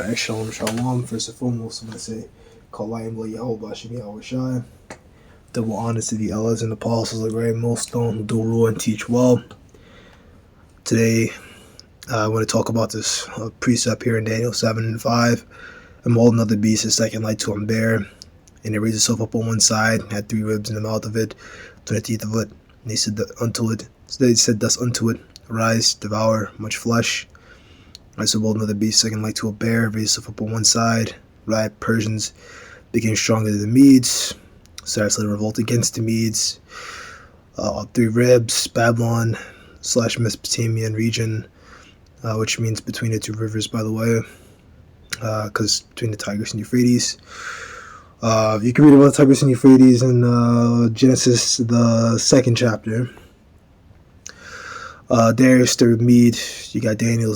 Alright, Shalom. First and foremost, I'm going to say, Kalayim Lo Yehovah Shem Yahushai. Double honor to the elders and apostles of the great millstone who do rule and teach well. Today, I want to talk about this precept here in Daniel 7 and 5. And behold, another beast, his second like to unbear, and it raised itself up on one side, had 3 ribs in the mouth of it, 20 teeth of it. And they said thus unto it, arise, devour much flesh. Right, so behold, another beast, second like to a bear, raised itself up on one side. Right, Persians became stronger than the Medes. Cyrus led a revolt against the Medes. 3 ribs, Babylon / Mesopotamian region, which means between the 2 rivers, by the way, because between the Tigris and Euphrates. You can read about the Tigris and Euphrates in Genesis, the 2nd chapter. Darius the Mede, you got Daniel,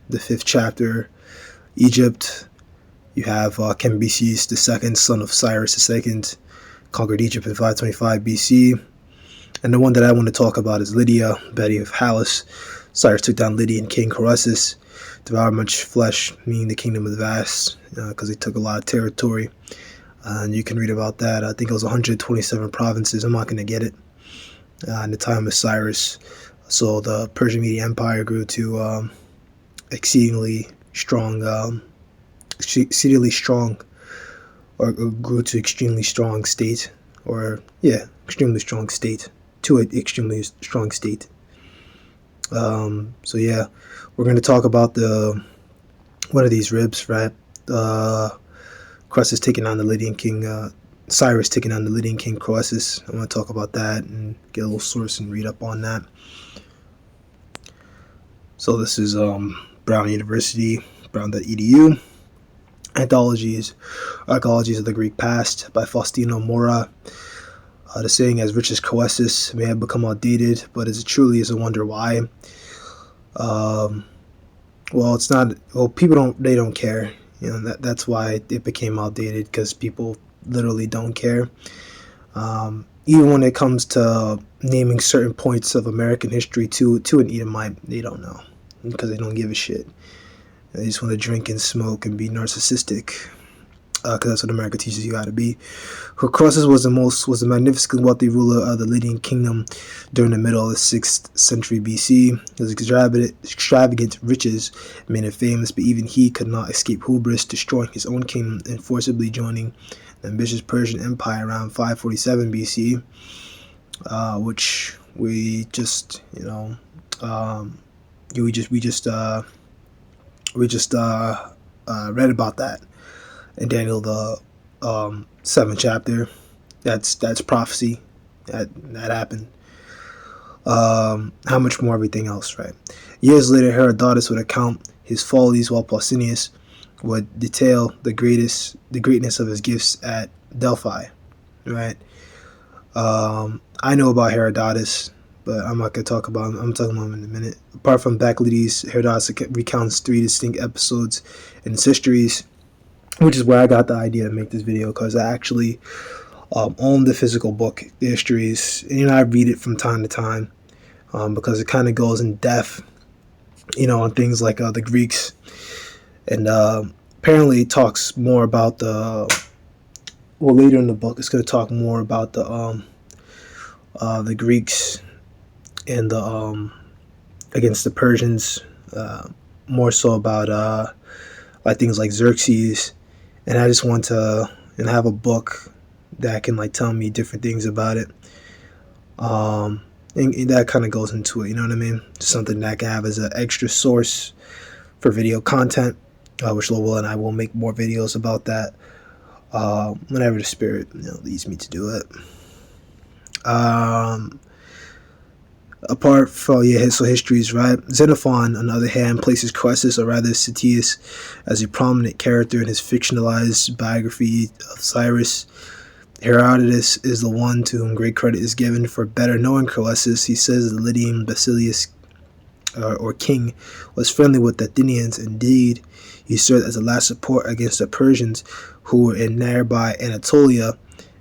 the 5th chapter. Egypt, you have Cambyses the second, son of Cyrus II, conquered Egypt in 525 BC. And the one that I want to talk about is Lydia, Betty of Halys. Cyrus took down Lydia and King Croesus, devoured much flesh, meaning the kingdom of the vast, because they took a lot of territory. And you can read about that. I think it was 127 provinces. I'm not going to get it. In the time of Cyrus. So the Persian Median Empire grew to exceedingly strong, or grew to extremely strong state, extremely strong state, to an extremely strong state. So yeah, we're going to talk about one of these ribs, right? Croesus taking on the Lydian king, Cyrus taking on the Lydian king Croesus. I want to talk about that and get a little source and read up on that. So this is Brown University, brown.edu. Anthologies, Archaeologies of the Greek Past by Faustino Mora. The saying, as rich as Croesus, may have become outdated, but as it truly is a wonder why. Well, it's not. Well, people don't care. That's why it became outdated, because people literally don't care. Even when it comes to naming certain points of American history to an Edomite, they don't know, because they don't give a shit. They just want to drink and smoke and be narcissistic, because that's what America teaches you how to be. Croesus was the magnificent wealthy ruler of the Lydian kingdom during the middle of the 6th century BC. His extravagant riches made him famous, but even he could not escape hubris, destroying his own kingdom and forcibly joining the ambitious Persian Empire around 547 BC, which we just read about that in Daniel the 7th chapter. That's prophecy that happened. How much more everything else, right? Years later, Herodotus would account his follies, while Pausanias would detail the greatness of his gifts at Delphi, right? I know about Herodotus, but I'm not going to talk about him. I'm talking about him in a minute. Apart from Bacchylides, Herodotus recounts 3 distinct episodes in his histories, which is where I got the idea to make this video, because I actually own the physical book, the histories, and I read it from time to time, because it kind of goes in depth, on things like the Greeks, and apparently it talks more about later in the book it's going to talk more about the Greeks and against the Persians, more so about like things like Xerxes. And I just want to have a book that can tell me different things about it, and that kind of goes into it, you know what I mean? Just something that I can have as an extra source for video content, which Lowell and I will make more videos about that whenever the spirit leads me to do it. Apart from histories, right? Xenophon, on the other hand, places Croesus, or rather Cetius, as a prominent character in his fictionalized biography of Cyrus. Herodotus is the one to whom great credit is given for better knowing Croesus. He says the Lydian Basileus, or king, was friendly with the Athenians. Indeed, he served as a last support against the Persians, who were in nearby Anatolia.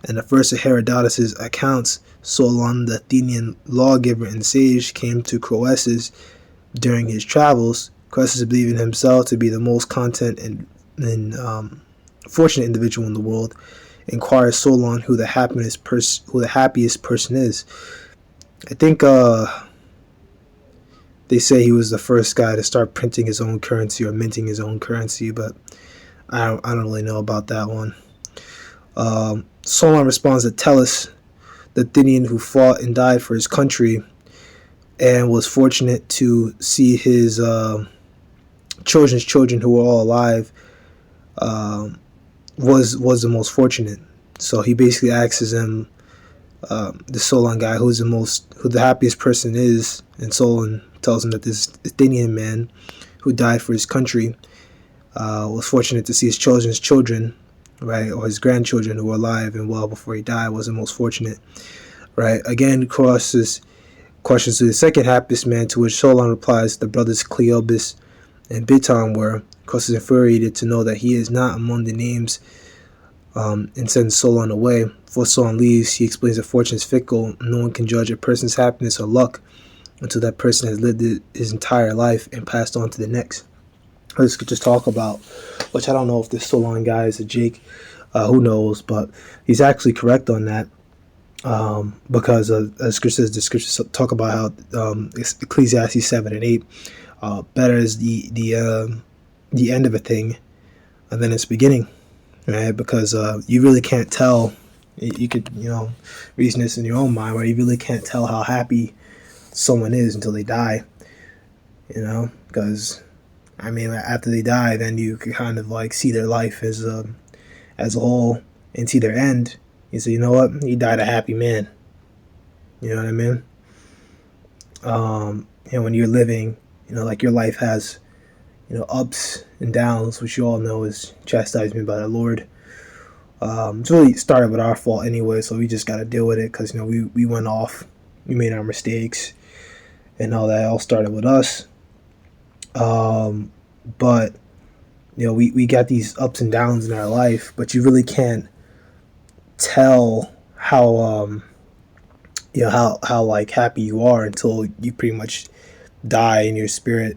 And the first of Herodotus' accounts, Solon, the Athenian lawgiver and sage, came to Croesus during his travels Croessus believing himself to be the most content and fortunate individual in the world, inquires Solon who the happiest person is. I think they say he was the first guy to start printing his own currency or minting his own currency, but I don't really know about that one. Solon responds that Tellus, the Athenian who fought and died for his country and was fortunate to see his children's children who were all alive, was the most fortunate. So he basically asks him, the Solon guy, who the happiest person is, and Solon tells him that this Athenian man who died for his country was fortunate to see his children's children, right, or his grandchildren who were alive and well before he died, was the most fortunate, right. Again, crosses questions to the second happiest man, to which Solon replies the brothers Cleobus and Biton were. Crosses infuriated to know that he is not among the names, and sends Solon away. Before Solon leaves, he explains that fortune is fickle. No one can judge a person's happiness or luck until that person has lived his entire life and passed on to the next. Let's just talk about, which I don't know if this Solon guy is a Jake, who knows, but he's actually correct on that, because as the scriptures talk about how Ecclesiastes 7 and 8, better is the end of a thing than its beginning, right? Because you really can't tell. You could reason this in your own mind, where you really can't tell how happy someone is until they die, because I mean, after they die, then you can kind of like see their life as a whole and see their end. You say, you know what, he died a happy man. You know what I mean? When you're living, like your life has, ups and downs, which you all know is chastisement by the Lord. It's really started with our fault anyway, so we just got to deal with it, because we went off, we made our mistakes, and all that all started with us. But we got these ups and downs in our life, but you really can't tell how how like happy you are until you pretty much die and your spirit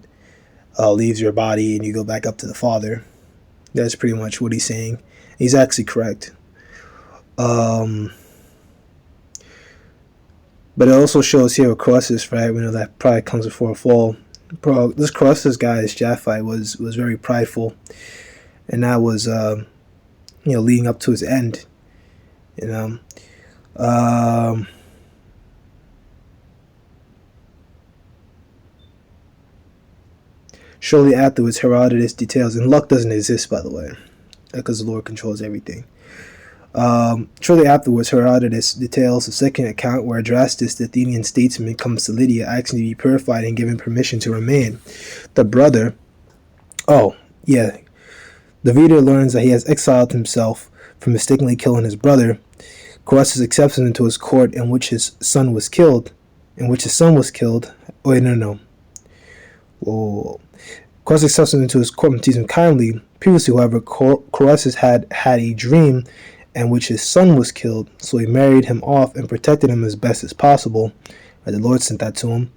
leaves your body and you go back up to the Father. That's pretty much what he's saying. He's actually correct. But it also shows here with Croesus, right? We know that pride comes before a fall. Bro, this Croesus guy's Japhite was very prideful, and that was leading up to his end. Shortly afterwards, Herodotus details, and luck doesn't exist, by the way, because the Lord controls everything. Shortly afterwards, Herodotus details a second account where Adrastus, the Athenian statesman, comes to Lydia, asking to be purified and given permission to remain. The brother, the reader learns that he has exiled himself for mistakenly killing his brother. Croesus accepts him into his court, in which his son was killed. Croesus accepts him into his court and teaches him kindly. Previously, however, Croesus had a dream in which his son was killed, so he married him off and protected him as best as possible. The Lord sent that to him.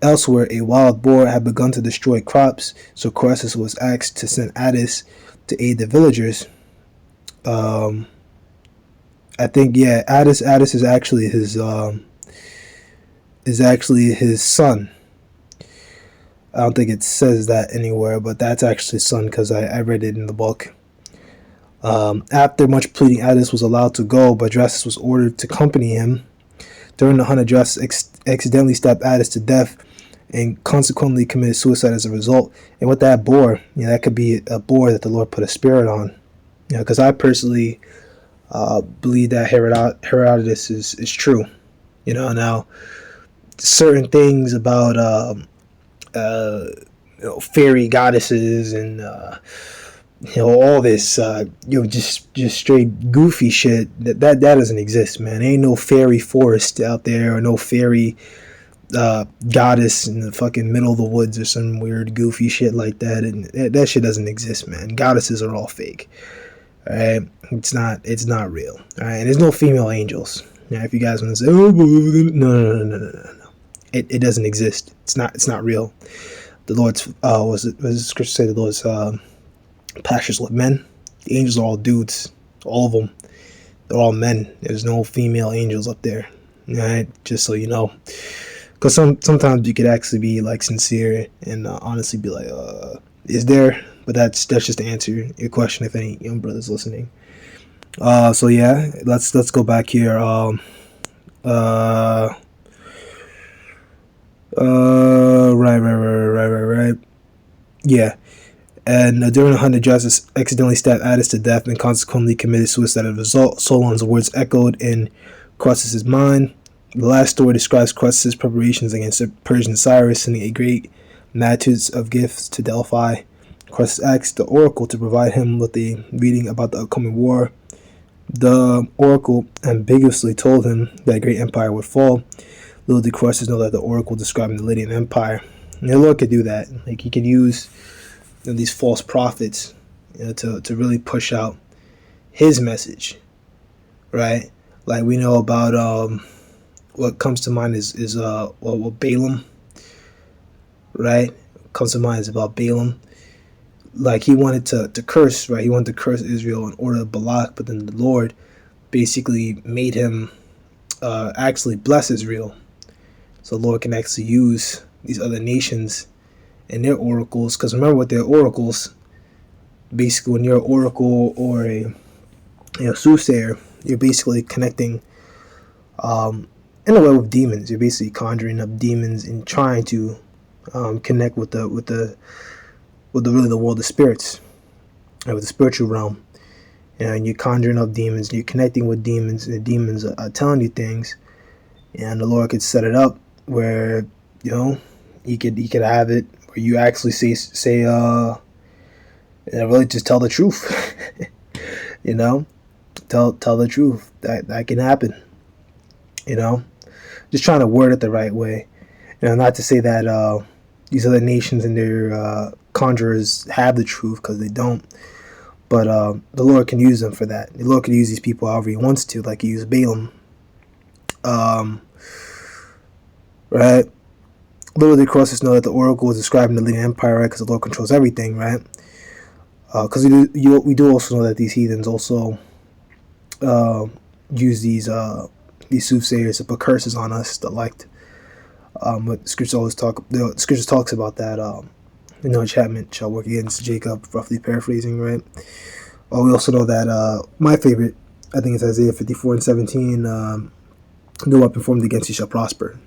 Elsewhere, a wild boar had begun to destroy crops, so Croesus was asked to send Attis to aid the villagers. I think Attis is actually his son. I don't think it says that anywhere, but that's actually his son, because I read it in the book. After much pleading, Attis was allowed to go, but Adrastus was ordered to accompany him. During the hunt, Adrastus accidentally stabbed Attis to death and consequently committed suicide as a result. And with that boar, that could be a boar that the Lord put a spirit on. Because I personally believe that Herodotus is true. Now certain things about fairy goddesses and all this just straight goofy shit that doesn't exist, man. Ain't no fairy forest out there, or no fairy goddess in the fucking middle of the woods or some weird goofy shit like that, and that shit doesn't exist, man. Goddesses are all fake. All right, it's not real. All right, and there's no female angels. Now, if you guys want to say, no, it doesn't exist. It's not real. The Lord's was the scripture say the Lord's pastures with men. The angels are all dudes, all of them. They're all men. There's no female angels up there. All right, just so you know, because sometimes you could actually be like sincere and honestly be like, is there? But that's just to answer your question. If any young brothers listening, so yeah, let's go back here. Right. Yeah. And during the hunt, Justice accidentally stabbed Addis to death and consequently committed suicide as a result. Solon's words echoed in Croesus' mind. The last story describes Croesus' preparations against the Persian Cyrus, sending a great multitude of gifts to Delphi. Croesus asked the oracle to provide him with a reading about the upcoming war. The oracle ambiguously told him that a great empire would fall. Little did Croesus know that the oracle describing the Lydian Empire. And the Lord could do that. Like, he could use these false prophets, to really push out his message, right? Like, we know about what comes to mind is Balaam, right? What comes to mind is about Balaam. Like, he wanted to curse, right? He wanted to curse Israel in order of Balak, but then the Lord basically made him actually bless Israel. So the Lord can actually use these other nations and their oracles, because remember, with their oracles, basically when you're an oracle or a soothsayer, you're basically connecting in a way with demons. You're basically conjuring up demons and trying to connect with the really the world of spirits, with the spiritual realm. And you're conjuring up demons, and you're connecting with demons, and the demons are telling you things, and the Lord could set it up where he could have it where you actually say really just tell the truth. Tell the truth. That can happen. Just trying to word it the right way. Not to say that these other nations and their conjurers have the truth, because they don't. But the Lord can use them for that. The Lord can use these people however He wants to, like He used Balaam. Right? Little did Croesus know that the oracle was describing the Lydian Empire, right? Because the Lord controls everything, right? Because we do also know that these heathens also use these soothsayers to put curses on us. That liked, but Scripture talks about that. Enchantment shall work against Jacob, roughly paraphrasing, right? We also know that my favorite, I think it's Isaiah 54:17. No weapon formed against you shall prosper.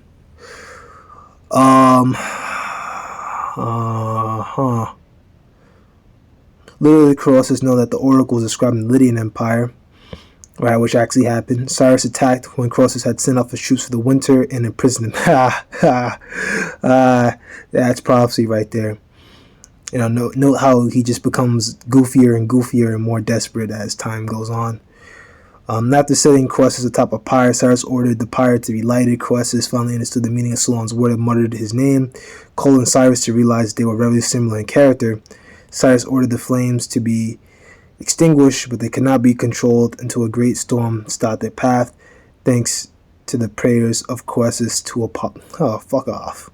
Literally, Croesus know that the oracle is describing the Lydian Empire, right, which actually happened. Cyrus attacked when Croesus had sent off his troops for the winter and imprisoned him. That's prophecy right there. Note how he just becomes goofier and goofier and more desperate as time goes on. After setting Croesus atop a pyre, Cyrus ordered the pyre to be lighted. Croesus finally understood the meaning of Solon's word and muttered his name, calling Cyrus to realize they were very similar in character. Cyrus ordered the flames to be extinguished, but they could not be controlled until a great storm stopped their path, thanks to the prayers of Croesus to Apollo. Oh, fuck off.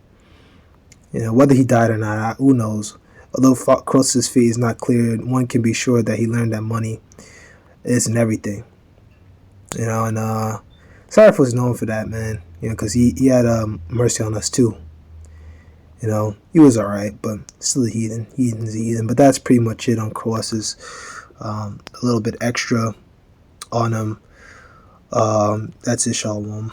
Whether he died or not, who knows? Although Croesus' fate is not clear, one can be sure that he learned that money isn't everything. And Cyrus was known for that, man. Because he had mercy on us too. He was alright, but still a heathen. Heathen's a heathen. But that's pretty much it on Croesus. A little bit extra on him. That's it, Shalom.